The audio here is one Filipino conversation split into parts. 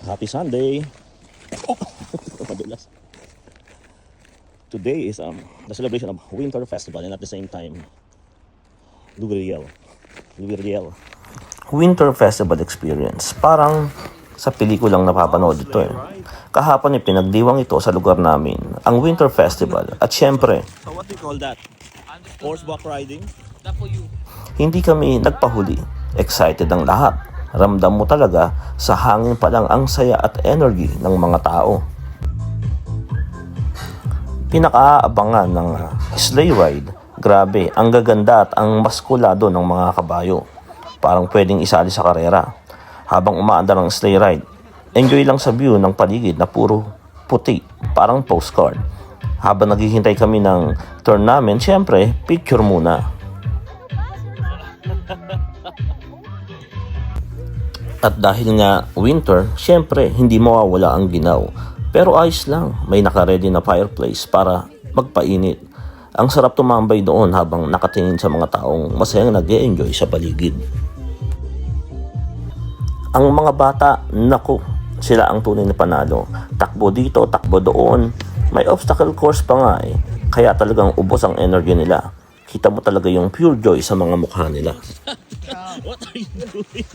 Happy Sunday! Oh! Madulas. Today is the celebration of Winter Festival and at the same time, Luveriel. Winter Festival experience. Parang sa pelikulang napapanood ito eh. Kahapon ay pinagdiwang ito sa lugar namin, ang Winter Festival. At syempre, so what do you call that? Horseback riding? Hindi kami nagpahuli. Excited ang lahat. Ramdam mo talaga sa hangin pa lang ang saya at energy ng mga tao. Pinakaabangan ng sleigh ride. Grabe, ang gaganda at ang maskulado ng mga kabayo. Parang pwedeng isali sa karera. Habang umaandar ang sleigh ride, enjoy lang sa view ng paligid na puro puti, parang postcard. Habang naghihintay kami ng turn namin, syempre, picture muna. At dahil nga winter, syempre, hindi mawawala ang ginaw. Pero ayos lang, may naka-ready na fireplace para magpainit. Ang sarap tumambay doon habang nakatingin sa mga taong masayang nag-e-enjoy sa paligid. Ang mga bata, naku, sila ang tunay na panalo. Takbo dito, takbo doon. May obstacle course pa nga eh. Kaya talagang ubos ang energy nila. Kita mo talaga yung pure joy sa mga mukha nila. What are you doing?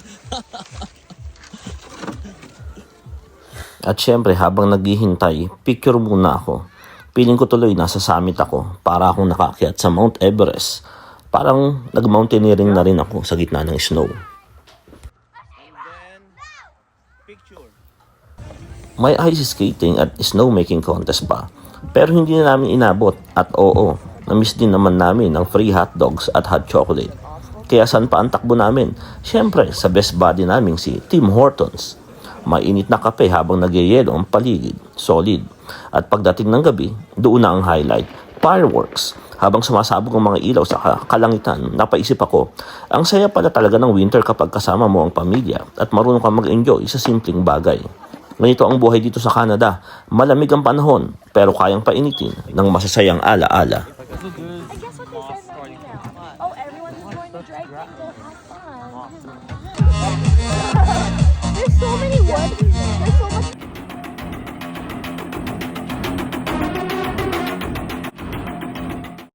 At syempre, habang naghihintay, picture muna ako. Piling ko tuloy nasa summit ako para akong nakaakyat sa Mount Everest. Parang nag-mountaineering na rin ako sa gitna ng snow. May ice skating at snowmaking contest pa. Pero hindi na namin inabot at oo, na-miss din naman namin ang free hot dogs at hot chocolate. Kaya saan pa ang takbo namin? Syempre, sa best buddy naming si Tim Hortons. Mainit na kape habang nagyayelo ang paligid, solid. At pagdating ng gabi, doon na ang highlight, fireworks. Habang sumasabog ang mga ilaw sa kalangitan, napaisip ako, ang saya pala talaga ng winter kapag kasama mo ang pamilya at marunong kang mag-enjoy sa simpleng bagay. Ganito ang buhay dito sa Canada, malamig ang panahon pero kayang painitin ng masasayang ala-ala. There's so many wood.